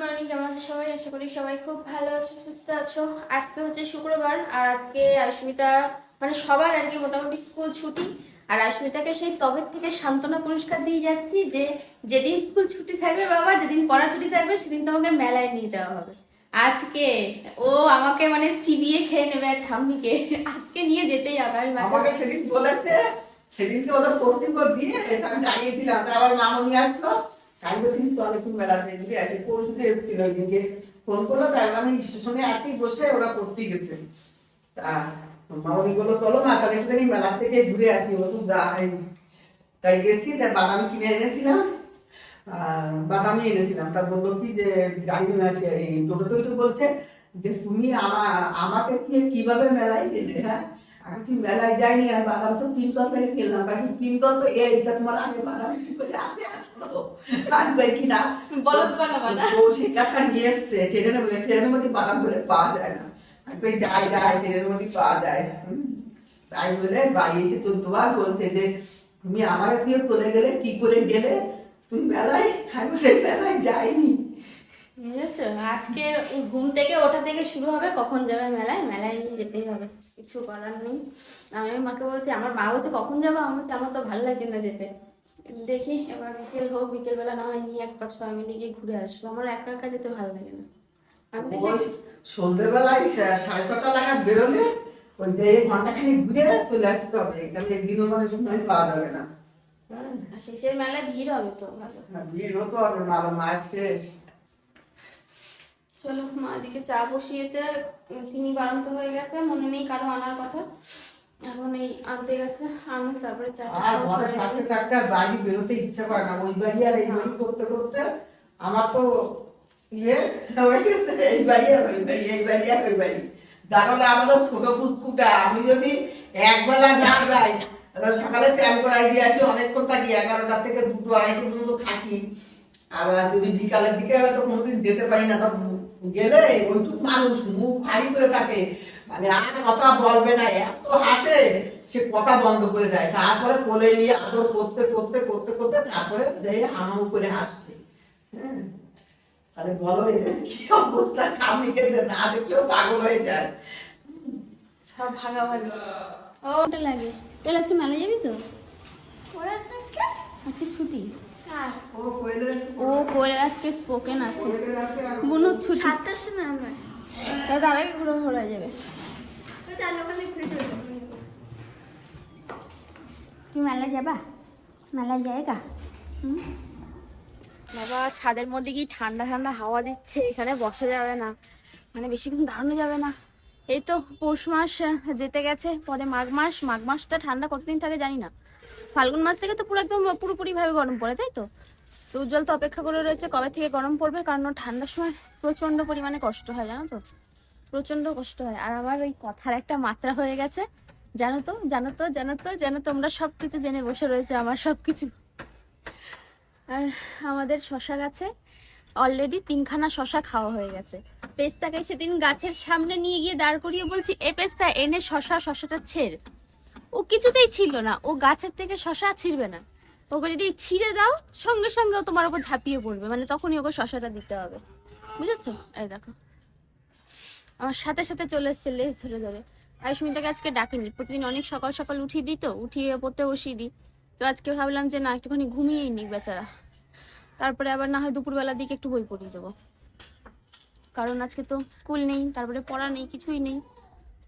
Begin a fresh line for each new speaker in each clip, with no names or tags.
Morning, কেমন আছো সবাই? আশা করি সবাই খুব ভালো আছো, সুস্থ আছো। আজকে হচ্ছে শুক্রবার, আর আজকে আয়ুষ্মিতা মানে সবার আর কি মোটামুটি স্কুল ছুটি। আর আয়ুষ্মিতাকে সেই তবে থেকে সান্ত্বনা পুরস্কার দিয়ে যাচ্ছি যে যেদিন স্কুল ছুটি থাকবে বাবা, যেদিন পড়া ছুটি থাকবে সেদিন তোমাকে মেলায় নিয়ে যাওয়া হবে। আজকে ও আমাকে মানে চিবিয়ে খেয়ে নেবে আর ঠাম্মিকে, আজকে নিয়ে যেতেই হবে। আমি
আমাকে সেদিন বলেছে, সেদিনকে ওদের কর্তৃপক্ষ দিয়ে আমি দাঁড়িয়েছিলাম, আবার মামনি আসলো। আমি বলছি চল একটু মেলাতে দিকে আসি, পরশুতে এসেছিল ওই দিনকে ফোন করলো, তাই আমি স্টেশনে আছি বসে, ওরা পড়তে গেছে। তা মামনি বললো চলো না তাহলে একটুখানি মেলা থেকে ঘুরে আসি, ও তো যাই। তাই গেছি, তাই বাদাম কিনে এনেছিলাম, বাদামই এনেছিলাম। তা বললো কি যে গাড়ি টোটোতে তো বলছে যে তুমি আমাকে কিভাবে মেলায় গেলে। হ্যাঁ, আমি মেলায় যাইনি, আর বাদাম তো পিনকল থেকে কিনলাম, বাকি পিনকল তো এইটা তোমার আগে বাদাম কি করে হাতে আসলো থাকবে কিনা
বলো বানা
ও শিকারটা নিয়ে এসছে। ট্রেনের মধ্যে বাদাম বলে পাওয়া যায় না, আমি কই যাই যাই ট্রেনের মধ্যে পাওয়া যায়। তাই বলে বাড়ি এসে তো দুবার বলছে যে তুমি আমার দিয়ে চলে গেলে, কি করে গেলে তুমি মেলায়। আমি বলছি মেলায় যাইনি।
বুঝেছো, আজকে ঘুম থেকে ওঠা থেকে শুরু হবে, কখন যাবে মেলায়, মেলায় নিয়ে যেতেই হবে, কিছু করার নেই। আমি মাকে বলছি, আমার মা বলছে কখন যাবো, আমি বলছি আমার তো ভালো লাগছে না যেতে। দেখি এবার বিকেল হোক, বিকেলবেলা না হয় নিয়ে একবার সবাই মিলে গিয়ে ঘুরে আসবো, আমার একা একা যেতে ভালো লাগে না। আমি
ওই সন্ধ্যেবেলায় 6:30 নাগাদ বেরোলে ওই যে ঘন্টাখানি ঘুরে চলে আসতে হবে, এখানে দিনও মানে সময় পাওয়া যাবে না।
শেষের মেলায় ভিড় হবে তো ভালো।
ভিড় হতো হবে, মাস শেষ।
চলো, মা এদিকে চা বসিয়েছে, চিনি বাড়ন্ত হয়ে গেছে, মনে নেই কারো আনার কথা, এখন এই আনতে গেছে, আনুক তারপরে চা
আর ঘরে থাকতে থাকতে বাড়ি বেরোতে ইচ্ছা করে না, ওই বাড়ি আর এই বাড়ি করতে করতে আমার তো ইয়ে হয়ে গেছে, এই বাড়ি আর ওই বাড়ি, এই বাড়ি আর ওই বাড়ি। জানো না আমাদের ছোট পুষ্পুটা, আমি যদি একবেলা না যাই, তাহলে সকালে চান করাই দিয়ে আসি, অনেকক্ষণ থাকি, 11টা থেকে 2টো 2:30 পর্যন্ত থাকি। আবার যদি বিকালের দিকে হয়তো কোনোদিন যেতে পারি না, তখন গেলে ওইটুকু মানুষ মুখ ভারী করে থাকে, মানে আর কথা বলবে না, এত হাসে সে কথা বন্ধ করে দেয়। তারপরে কোলে নিয়ে আদর করতে করতে করতে করতে তারপরে যাই হামাম করে হাসবে। হ্যাঁ, তাহলে বলো এদের কি অবস্থা, কামি খেতে না দেখলেও পাগল হয়ে যায়।
সব ভাগাভাগি। ওটা লাগে। তাহলে আজকে মেলা যাবি তো?
ওরা আজকে
আজকে ছুটি।
আর
ও কোয়েলের
ও কোয়েলের আজকে স্পোকেন আছে,
কোয়েলের আছে আর
বুনুর ছুটি।
7টার সময় আমরা
তার আগে ঘুরে ঘোরা যাবে।
ওই তার ওখানে ঘুরে চলে যাবো।
তুমি মেলায় যাবা? মেলায় জায়গা বাবা, ছাদের মধ্যে কি ঠান্ডা ঠান্ডা হাওয়া দিচ্ছে, এখানে বসা যাবে না, মানে বেশিক্ষণ দাঁড়ানো যাবে না। এই তো পৌষ মাস যেতে গেছে, পরে মাঘ মাস, মাঘ মাসটা ঠান্ডা কতদিন থাকে জানি না। ফাল্গুন মাস থেকে তো পুরো একদম পুরোপুরিভাবে গরম পড়ে, তাই তো? তো উজ্জ্বল তো অপেক্ষা করে রয়েছে কবে থেকে গরম পড়বে, কারণ ঠান্ডার সময় প্রচণ্ড পরিমাণে কষ্ট হয়, জানো তো, প্রচণ্ড কষ্ট হয়। আর আমার ওই কথার একটা মাত্রা হয়ে গেছে, জানো তো জানো তো জানো তো জানো, তোমরা সব কিছু জেনে বসে রয়েছে আমার সব কিছু। আর আমাদের শশা গাছে অলরেডি 3খানা শশা খাওয়া হয়ে গেছে। পেস্তাকে সেদিন গাছের সামনে নিয়ে গিয়ে দাঁড় করিয়ে বলছি, এ পেস্তা এনে শশাটা ছেড়, ও কিছুতেই ছিল না, ও গাছের থেকে শশা ছিঁড়বে না। ওকে যদি ছিঁড়ে দাও সঙ্গে সঙ্গে ও তোমার উপর ঝাঁপিয়ে পড়বে, মানে তখনই ওকে শশাটা দিতে হবে, বুঝেছো? এই দেখো আমার সাথে সাথে চলে এসছে লেজ ধরে ধরে। আয়ুষ্মিতাকে আজকে ডাকিনি, প্রতিদিন অনেক সকাল সকাল উঠিয়ে দিই, তো উঠিয়ে পড়তে বসিয়ে দিই। তো আজকে ভাবলাম যে না, একটুখানি ঘুমিয়েই নিক বেচারা, তারপরে আবার না হয় দুপুরবেলার দিকে একটু বই পড়িয়ে দেবো, কারণ আজকে তো স্কুল নেই, তারপরে পড়া নেই, কিছুই নেই।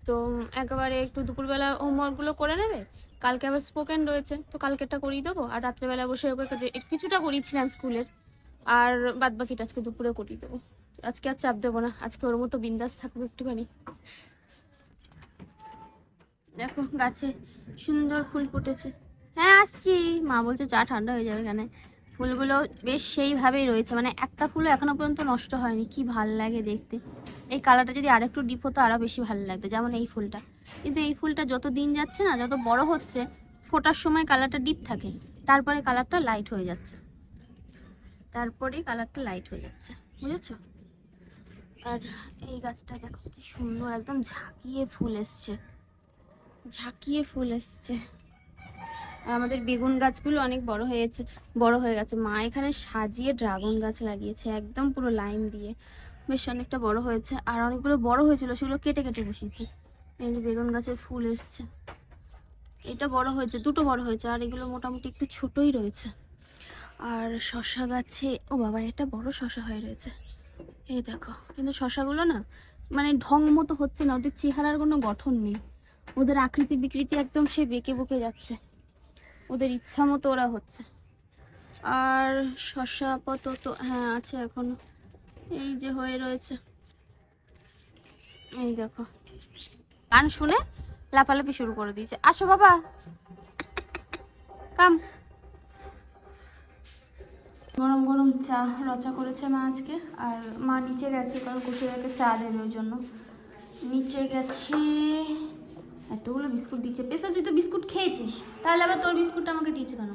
তো একেবারে একটু দুপুরবেলা হোমওয়ার্কগুলো করে নেবে, কালকে আবার স্পোকেন রয়েছে, তো কালকেরটা করিয়ে দেবো, আর রাত্রেবেলা বসে ওকে কিছুটা করিয়েছিলাম স্কুলের, আর বাদ বাকিটা আজকে দুপুরে করিয়ে দেবো। আজকে আর চাপ দেবো না, আজকে ওর মতো বিন্দাস থাকবো একটুখানি। দেখো গাছে সুন্দর ফুল ফুটেছে। হ্যাঁ আসছি, মা বলছে চা ঠান্ডা হয়ে যাবে এখানে। ফুলগুলো বেশ সেইভাবেই রয়েছে, মানে একটা ফুলও এখনো পর্যন্ত নষ্ট হয়নি, কি ভাল লাগে দেখতে। এই কালারটা যদি আরেকটু ডিপ হতো আরও বেশি ভালো লাগতো, যেমন এই ফুলটা। কিন্তু এই ফুলটা যত দিন যাচ্ছে না, যত বড় হচ্ছে, ফোটার সময় কালারটা ডিপ থাকে, তারপরে কালারটা লাইট হয়ে যাচ্ছে, বুঝেছো? আর এই গাছটা দেখো কি সুন্দর, একদম ঝাঁকিয়ে ফুল এসছে। আর আমাদের বেগুন গাছগুলো অনেক বড় হয়ে গেছে। মা এখানে সাজিয়ে ড্রাগন গাছ লাগিয়েছে একদম পুরো লাইন দিয়ে, বেশ অনেকটা বড় হয়েছে। আর অনেকগুলো বড় হয়েছিল, সেগুলো কেটে কেটে বসিয়েছি। এই যে বেগুন গাছের ফুল এসছে, এটা বড় হয়েছে, দুটো বড় হয়েছে, আর এগুলো মোটামুটি একটু ছোটই রয়েছে। আর শশা গাছে, ও বাবা এটা বড় শশা হয়ে রয়েছে, এই দেখো। কিন্তু শশাগুলো না মানে ঢং মতো হচ্ছে না, ওদের চেহারার কোনো গঠন নেই, ওদের আকৃতি বিকৃতি একদম সে বেঁকে বুকে যাচ্ছে, ওদের ইচ্ছা মতো ওরা হচ্ছে। আর শশা আপাতত হ্যাঁ আছে এখনো, এই যে হয়ে রয়েছে, এই দেখো। গান শুনে লাফালাফি শুরু করে দিয়েছে, আসো বাবা কাম। গরম গরম চা রচা করেছে মা আজকে। আর মা নিচে গেছে, কারণ কুসুরাকে চা দেবে, ওই জন্য নিচে গেছে। এতগুলো বিস্কুট দিচ্ছে। পেশা তুই তো বিস্কুট খেয়েছিস, তাহলে আবার তোর বিস্কুটটা আমাকে দিয়েছে কেন?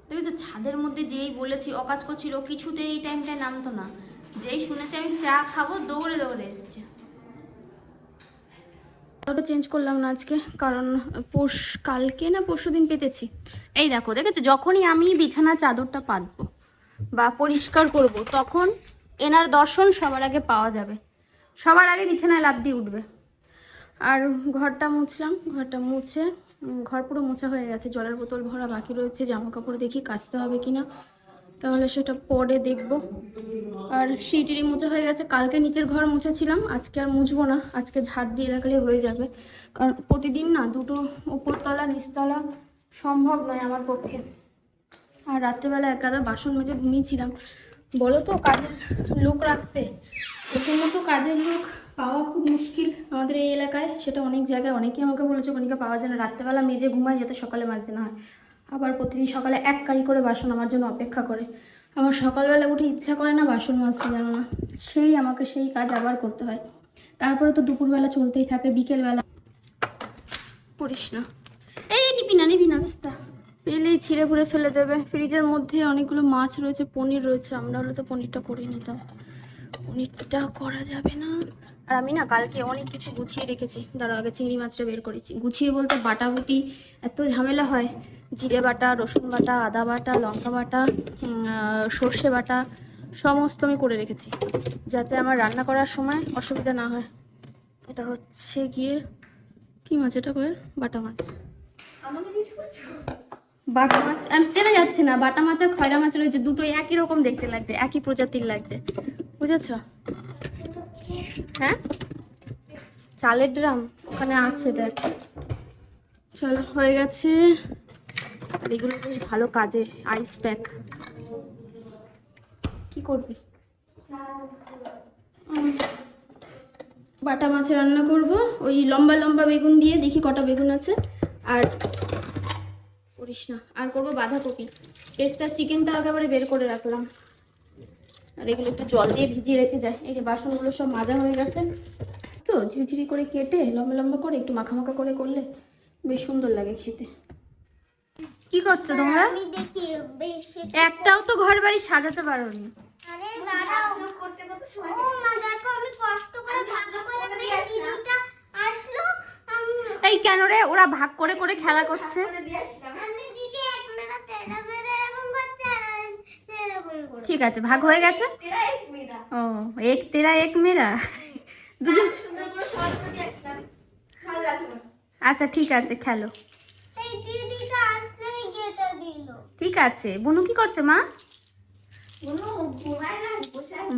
দেখি তো, ছাদের মধ্যে যেই বলেছি অকাজ করছিল, কিছুতেই এই টাইমটায় নামতো না। যেই শুনেছে আমি চা খাবো, দৌড়ে দৌড়ে এসছে। ওটা চেঞ্জ করলাম না আজকে, কারণ কালকে না পরশুদিন পেতেছি। এই দেখো, দেখেছো, যখনই আমি বিছানা চাদরটা পাতবো বা পরিষ্কার করব, তখন এনার দর্শন সবার আগে পাওয়া যাবে, সবার আগে বিছানায় লাফ দিয়ে উঠবে। আর ঘরটা মুছলাম, ঘরটা মুছে ঘর পুরো মোছা হয়ে গেছে, জলের বোতল ভরা বাকি রয়েছে। জামা কাপড় দেখি কাচতে হবে কিনা, তাহলে সেটা পরে দেখব। আর সিঁড়ি মোছা হয়ে গেছে, কালকে নিচের ঘর মুছেছিলাম, আজকে আর মুছবো না, আজকে ঝাড় দিয়ে রাখলে হয়ে যাবে। কারণ প্রতিদিন না দুটো উপরতলা নিচতলা সম্ভব নয় আমার পক্ষে। আর রাত্রেবেলা একাদা বাসন মেজে ঘুমিয়েছিলাম। বলো তো, কাজের লোক রাখতে, প্রথমত কাজের লোক পাওয়া খুব মুশকিল আমাদের এই এলাকায়। সেটা অনেক জায়গায় অনেকেই আমাকে বলেছে কণিকা পাওয়া যায় না, রাত্রেবেলা মেজে ঘুমায় যাতে সকালে মাজতে না হয়। আবার প্রতিদিন সকালে এক কারি করে বাসন আমার জন্য অপেক্ষা করে। আমার সকালবেলা উঠে ইচ্ছা করে না বাসন মাজতে, জানো না, আমাকে সেই কাজ আবার করতে হয়। তারপরে তো দুপুরবেলা চলতেই থাকে, বিকেলবেলা করিস না। এই নিবি না বেস্তা, পেলেই ছিঁড়ে ফুড়ে ফেলে দেবে। ফ্রিজের মধ্যে অনেকগুলো মাছ রয়েছে, পনির রয়েছে, আমরা হলে তো পনিরটা করে নিতাম, পনিরটা করা যাবে না। আর আমি না কালকে অনেক কিছু গুছিয়ে রেখেছি, দাঁড়াও আগে চিংড়ি মাছটা বের করেছি। গুছিয়ে বলতে বাটাবুটি এত ঝামেলা হয়, জিরে বাটা, রসুন বাটা, আদা বাটা, লঙ্কা বাটা, সর্ষে বাটা, সমস্ত আমি করে রেখেছি, যাতে আমার রান্না করার সময় অসুবিধা না হয়। এটা হচ্ছে গিয়ে কি মাছ, এটা কয়ে বাটা মাছ। বাটা মাছ আমি চেনা যাচ্ছে না, বাটা মাছ আর খয়রা মাছ রয়েছে, দুটো একই রকম দেখতে লাগছে, একই প্রজাতির লাগছে, বুঝেছো? হ্যাঁ, চালের ড্রাম ওখানে আছে, দেখ। চলো, হয়ে গেছে। আর এগুলো বেশ ভালো কাজের, আইস প্যাক। কি করবি? বাটা মাছ রান্না করব, ওই লম্বা লম্বা বেগুন দিয়ে, দেখি কটা বেগুন আছে। আর করিস না, আর করবো বাঁধাকপি। পেস্তা চিকেনটা একেবারে বের করে রাখলাম, আর এগুলো একটু জল দিয়ে ভিজিয়ে রেখে যায়। এই যে বাসনগুলো সব মাজা হয়ে গেছে, তো ঝিরিঝিরি করে কেটে লম্বা লম্বা করে একটু মাখা মাখা করে করলে বেশ সুন্দর লাগে খেতে। কি করছো তোমরা? একটাও তো ঘর বাড়ি সাজাতে পারোনি। এই কেন রে, ওরা ভাগ করে করে খেলা করছে। ঠিক আছে, ভাগ হয়ে গেছে। ও, এক তেরা এক মেরা, দুজন। আচ্ছা ঠিক আছে, খেলো। ঠিক আছে। বুনু কি করছে মা?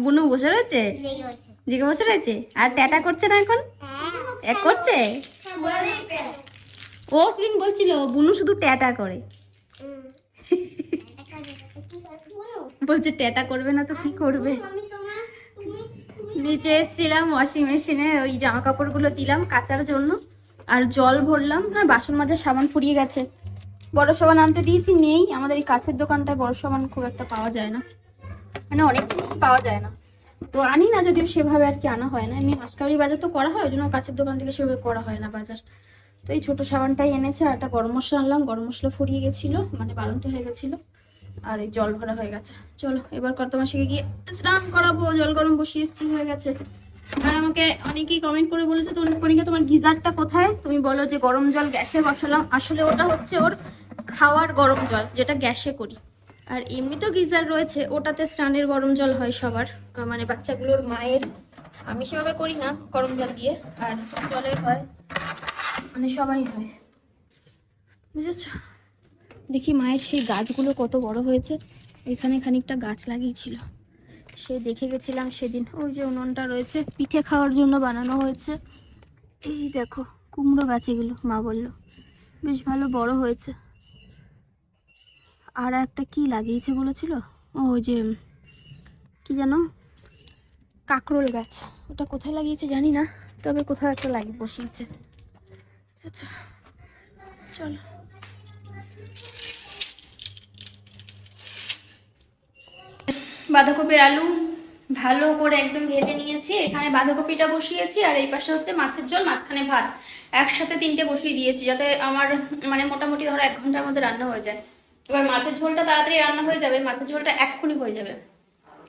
বুনু বসে রয়েছে, জেগে বসে রয়েছে। আর ট্যাটা করছে না এখন? এক করছে। ও সেদিন বলছিল বুনু শুধু ট্যাটা করে, বলছে ট্যাটা করবে না তো কি করবে। নিচে এসেছিলাম, ওয়াশিং মেশিনে ওই জামা কাপড়গুলো দিলাম কাচার জন্য, আর জল ভরলাম। হ্যাঁ, বাসন মাজার সাবান ফুরিয়ে গেছে, বড় সাবান আনতে দিয়েছি, নেই। আমাদের এই কাছের দোকানটায় বড় সাবান খুব একটা পাওয়া যায় না, মানে অনেক কিছু পাওয়া যায় না, তো আনি না, যদিও সেভাবে আর কি আনা হয় না। এমনি মাসকাবাড়ি বাজার তো করা হয়, ওই জন্য কাছের দোকান থেকে সেভাবে করা হয় না বাজার। তো এই ছোটো সাবানটাই এনেছে। আর একটা গরম মশলা আনলাম, গরম মশলা ফুরিয়ে গেছিলো, মানে বালন্ত হয়ে গেছিলো। আর এই জল ভরা হয়ে গেছে। চলো এবার কর্তমাসিকে গিয়ে স্নান করাবো, জল গরম বসিয়ে এসেছি, হয়ে গেছে। আর আমাকে অনেকেই কমেন্ট করে বলেছে তো কণিকা তোমার গিজারটা কোথায়, তুমি বলো যে গরম জল গ্যাসে বসালাম, আসলে ওটা হচ্ছে ওর খাওয়ার গরম জল যেটা গ্যাসে করি। আর এমনি তো গিজার রয়েছে, ওটাতে স্নানের গরম জল হয় সবার, মানে বাচ্চাগুলোর, মায়ের। আমি সেভাবে করি না গরম জল দিয়ে, আর জলের হয়, মানে সবারই হয়, বুঝেছ। দেখি মায়ের সেই গাছগুলো কত বড় হয়েছে, এখানে খানিকটা গাছ লাগিয়েছিল, সে দেখে গেছিলাম সেদিন। ওই যে উনুনটা রয়েছে, পিঠে খাওয়ার জন্য বানানো হয়েছে। এই দেখো কুমড়ো গাছ, এগুলো মা বললো বেশ ভালো বড় হয়েছে। আর একটা কি লাগিয়েছে বলেছিল, ওই যে কি যেন, কাকরোল গাছ, ওটা কোথায় লাগিয়েছে জানি না, তবে কোথাও একটা লাগিয়ে বসিয়েছে। আচ্ছা চলো। বাঁধাকপির আলু ভালো করে একদম ভেজে নিয়েছি, এখানে বাঁধাকপিটা বসিয়েছি, আর এই পাশে হচ্ছে মাছের ঝোল, মাঝখানে ভাত, একসাথে তিনটে বসিয়ে দিয়েছি যাতে আমার মানে মোটামুটি ধরো 1 ঘন্টার মধ্যে রান্না হয়ে যায়। এবার মাছের ঝোলটা তাড়াতাড়ি রান্না হয়ে যাবে, মাছের ঝোলটা এক্ষুনি হয়ে যাবে,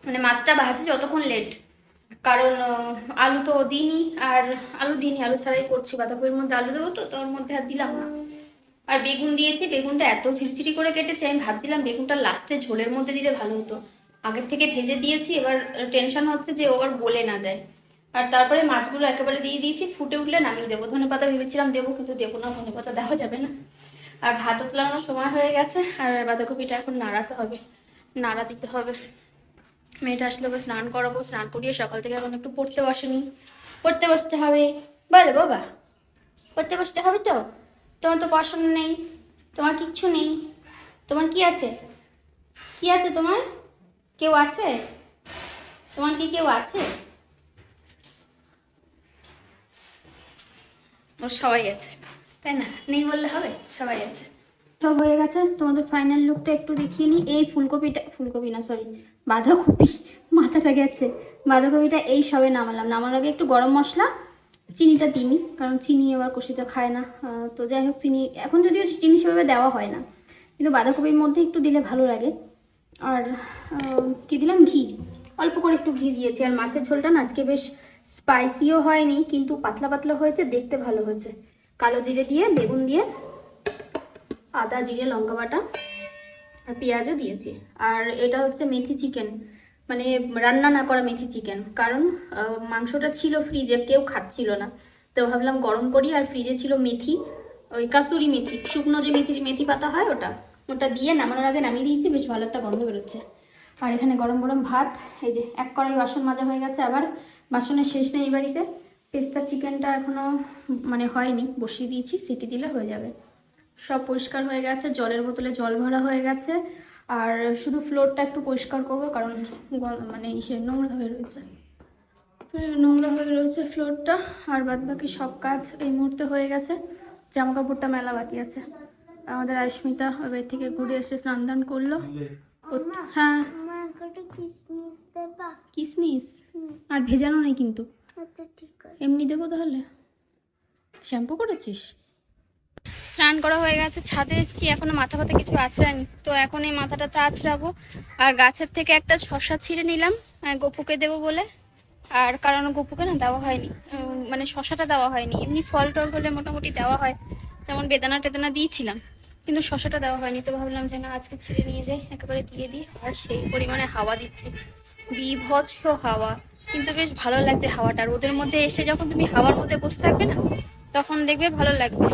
মানে মাছটা ভাজি যতক্ষণ লেট, কারণ আলু তো দিইনি, আর আলু দিইনি, আলু ছাড়াই করছি, বাঁধাকপির মধ্যে আলু দেবো তো তোর মধ্যে আর দিলাম না। আর বেগুন দিয়েছি, বেগুনটা এত ঝিরঝিরি করে কেটেছে, আমি ভাবছিলাম বেগুনটা লাস্টে ঝোলের মধ্যে দিলে ভালো হতো, আগের থেকে ভেজে দিয়েছি, এবার টেনশন হচ্ছে যে ও আর গলে না যায়। আর তারপরে মাছগুলো একেবারে দিয়ে দিয়েছি, ফুটে উঠলে নামিয়ে দেবো। ধনেপাতা ভেবেছিলাম দেবো, কিন্তু দেবো না, ধনেপাতা দেওয়া যাবে না। আর ভাত তোলানোর সময় হয়ে গেছে, আর বাঁধাকপিটা এখন নাড়াতে হবে, নাড়া দিতে হবে। মেয়েটা আসলে ওকে স্নান করাবো, স্নান করিয়ে সকাল থেকে এখন একটু পড়তে বসেনি, পড়তে বসতে হবে, বলো বাবা পড়তে বসতে হবে তো। তোমার তো পড়াশোনা নেই, তোমার কিচ্ছু নেই, তোমার কি আছে, কি আছে তোমার, কেউ আছে, তোমার কি কেউ আছে? ওর সবাই আছে, তাই না, নেই বললে হবে, সবাই আছে। সব হয়ে গেছে, তোমাদের ফাইনাল লুকটা একটু দেখিয়ে নিই। এই ফুলকপিটা, ফুলকপি না সরি বাঁধাকপি, মাথাটা গেছে, বাঁধাকপিটা এই সবে নামালাম, নামার আগে একটু গরম মশলা, চিনিটা দিইনি কারণ চিনি আবার কষিতে খায় না, তো যাই হোক চিনি এখন যদিও চিনি সেভাবে দেওয়া হয় না, কিন্তু বাঁধাকপির মধ্যে একটু দিলে ভালো লাগে। আর কি দিলাম, ঘি, অল্প করে একটু ঘি দিয়েছি। আর মাছের ঝোলটা না আজকে বেশ স্পাইসিও হয়নি, কিন্তু পাতলা পাতলা হয়েছে, দেখতে ভালো হয়েছে। কালো জিরে দিয়ে, বেগুন দিয়ে, আদা জিরে লঙ্কা বাটা আর পেঁয়াজও দিয়েছি। আর এটা হচ্ছে মেথি চিকেন, মানে রান্না না করা মেথি চিকেন, কারণ মাংসটা ছিল ফ্রিজে, কেউ খাচ্ছিল না, তো ভাবলাম গরম করি। আর ফ্রিজে ছিল মেথি, ওই কাসুরি মেথি, শুকনো যে মেথি, মেথি পাতা হয় ওটা, ওটা দিয়ে নামানোর আগে নামিয়ে দিয়েছি, বেশ ভালো একটা গন্ধ বেরোচ্ছে। আর এখানে গরম গরম ভাত, এই যে 1 কড়াই বাসন মাজা হয়ে গেছে, আবার বাসনের শেষ নেই এই বাড়িতে। পেস্তা চিকেনটা এখনো মানে হয়নি, বসিয়ে দিয়েছি, সিটি দিলে হয়ে যাবে। সব পরিষ্কার হয়ে গেছে, জলের বোতলে জল ভরা হয়ে গেছে, আর শুধু ফ্লোরটা একটু পরিষ্কার করবো, কারণ মানে ইসে নোংরা হয়ে রয়েছে, নোংরা হয়ে রয়েছে ফ্লোরটা। আর বাদ বাকি সব কাজ এই মুহূর্তে হয়ে গেছে, জামা কাপড়টা মেলা বাকি আছে। আমাদের আয়স্মিতা ওই বাড়ি থেকে ঘুরে এসে স্নান দান করলো। হ্যাঁ কিসমিস, আর ভেজানো নেই কিন্তু, এমনি দেবো তাহলে। শ্যাম্পু করেছিস? স্নান করা হয়ে গেছে, ছাদে এসেছি, এখনো মাথা ব্যথা কিছু আঁচড়ানি, তো এখন এই মাথাটাতে আঁচড়াবো। আর গাছের থেকে একটা শসা ছিঁড়ে নিলাম গপুকে দেবো বলে, আর কারণ গপুকে না দেওয়া হয়নি, মানে শসাটা দেওয়া হয়নি, এমনি ফল টল হলে মোটামুটি দেওয়া হয়, যেমন বেদানা টেদানা দিয়েছিলাম, কিন্তু শসাটা দেওয়া হয়নি। তো ভাবলাম যে না আজকে ছিঁড়ে নিয়ে যাই, একেবারে দিয়ে দিই। আর সেই পরিমাণে হাওয়া দিচ্ছে, বীভৎস হাওয়া, কিন্তু বেশ ভালো লাগছে হাওয়াটা। আর ওদের মধ্যে এসে যখন তুমি হাওয়ার মধ্যে বসে থাকবে না, তখন দেখবে ভালো লাগবে।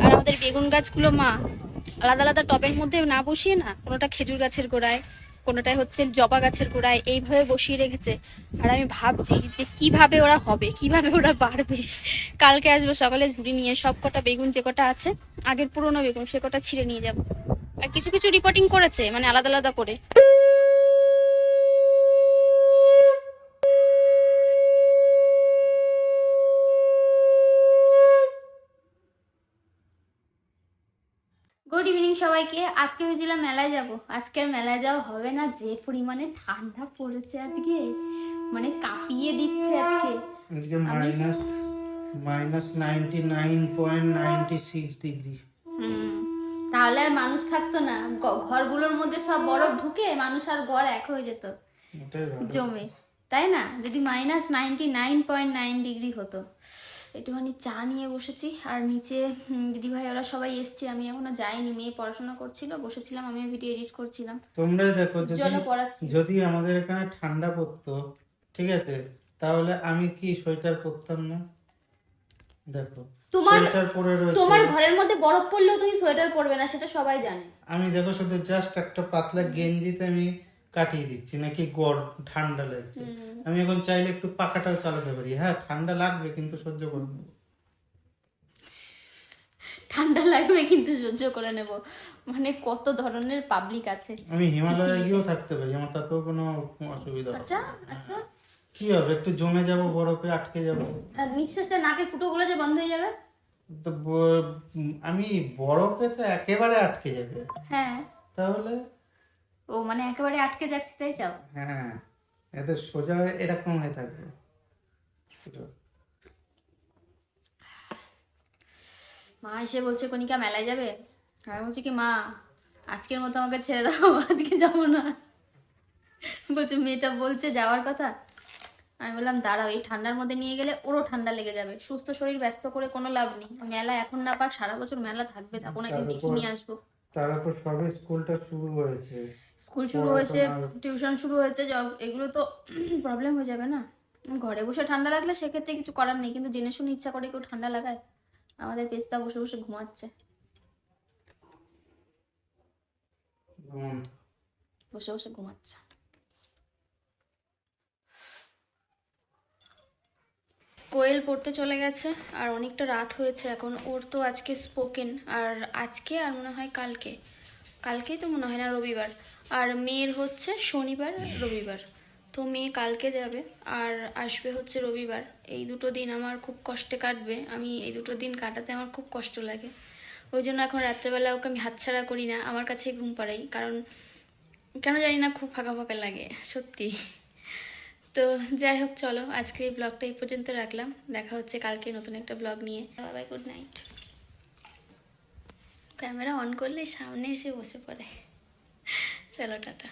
আর আমাদের বেগুন গাছগুলো মা আলাদা আলাদা টবের মধ্যে না বসিয়ে না, কোনোটা খেজুর গাছের গোড়ায়, কোনোটাই হচ্ছে জবা গাছের গোড়ায়, এইভাবে বসিয়ে রেখেছে। আর আমি ভাবছি যে কিভাবে ওরা হবে, কিভাবে ওরা বাড়বে। কালকে আসবো সকালে ঝুড়ি নিয়ে, সব কটা বেগুন যে কটা আছে আগের পুরোনো বেগুন, সে কটা ছিঁড়ে নিয়ে যাবো। আর কিছু কিছু রিপোর্টিং করেছে, মানে আলাদা আলাদা করে। গুড ইভিনিং সবাইকে। আজকে ভেবেছিলাম মেলায় যাব, আজকে আর মেলায় যাওয়া হবে না, যে পরিমাণে ঠান্ডা পড়েছে আজকে, মানে কাঁপিয়ে দিচ্ছে আজকে।
আজকে -99.96 ডিগ্রি।
তাহলে আর মানুষ থাকতো না, ঘরগুলোর মধ্যে সব বরফ ঢুকে মানুষ আর ঘর এক হয়ে যেত জমে। তাই না? যদি -99.9 ডিগ্রি হতো। একটুখানি চা নিয়ে বসেছি, আর নিচে দিদিভাই ওরা সবাই এসছে, আমি এখনো যাইনি। মেয়ে পড়াশোনা করছিল, বসেছিলাম, আমি ভিডিও এডিট করছিলাম।
তোমরাই দেখো, যদি
উজ্জ্বলও পড়াচ্ছি।
যদি আমাদের এখানে ঠান্ডা পড়তো, ঠিক আছে, তাহলে আমি কি সোয়েটার পরতাম না? দেখো সোয়েটার পরে রয়েছে।
তোমার ঘরের মধ্যে বরফ পড়লেও তুমি সোয়েটার পরবে না, সেটা সবাই জানে।
আমি দেখো শুধু জাস্ট একটা পাতলা গেঞ্জিতে আমি কাটিয়ে দিচ্ছি, নাকি গরম ঠান্ডা লাগছে। আমি এখন চাইলে একটু পাখাটাও চালাতে পারি। হ্যাঁ, ঠান্ডা লাগবে কিন্তু সহ্য করে নেবো।
ঠান্ডা লাগবে কিন্তু সহ্য করে নেব, মানে কত ধরনের পাবলিক আছে।
আমি হিমালয়ে গিয়েও থাকতে পারি, আমার তাতেও কোনো অসুবিধা হবে না।
আচ্ছা আচ্ছা,
কি হবে, একটু জমে যাব, বরফে আটকে যাব,
আর নিঃশ্বাসটা নাকের ফুটোগুলো যে বন্ধ হয়ে যাবে।
তো আমি বরফে তো একেবারে আটকে যাবে।
হ্যাঁ,
তাহলে
ও মানে একেবারে আটকে যাক, সেটাই চাও?
হ্যাঁ, এত সোজা হয়ে এরকম হয়ে থাকবে।
মা এসে বলছে কণিকা মেলায় যাবে, আর আমি বলছি কি মা আজকের মতো আমাকে ছেড়ে দাও, আজকে যাবো না। বলছে মেয়েটা বলছে যাওয়ার কথা। আমি বললাম দাঁড়াও, এই ঠান্ডার মধ্যে নিয়ে গেলে ওরও ঠান্ডা লেগে যাবে, সুস্থ শরীর ব্যস্ত করে কোনো লাভ নেই। মেলা এখন না পাক, সারা বছর মেলা থাকবে, তখন একদিন দেখিয়ে নিয়ে আসবো।
তারপর সবে স্কুলটা শুরু হয়েছে,
স্কুল শুরু হয়েছে, টিউশন শুরু হয়েছে, এগুলো তো প্রবলেম হয়ে যাবে না। ঘরে বসে ঠান্ডা লাগলে সেক্ষেত্রে কিছু করার নেই, কিন্তু জেনে শুনে ইচ্ছা করে কেউ ঠান্ডা লাগায়? আমাদের পেস্তা বসে বসে ঘুমাচ্ছে, বসে বসে ঘুমাচ্ছে। কোয়েল পড়তে চলে গেছে, আর অনেকটা রাত হয়েছে এখন। ওর তো আজকে স্পোকেন, আর আজকে আর মনে হয় কালকেই তো মনে হয়, না রবিবার। আর মেয়ের হচ্ছে শনিবার রবিবার, তো মেয়ে কালকে যাবে আর আসবে হচ্ছে রবিবার। এই দুটো দিন আমার খুব কষ্টে কাটবে, আমি এই দুটো দিন কাটাতে আমার খুব কষ্ট লাগে। ওই জন্য এখন রাত্রেবেলা ওকে আমি হাতছাড়া করি না, আমার কাছেই ঘুম পাড়াই, কারণ কেন জানি না খুব ফাঁকা ফাঁকা লাগে সত্যি। তো যাই হোক, চলো আজকের এই ব্লগটা এই পর্যন্ত রাখলাম, দেখা হচ্ছে কালকে নতুন একটা ব্লগ নিয়ে। Bye, good night. Camera on করলে সামনে এসে বসে পড়ে। চলো টাটা।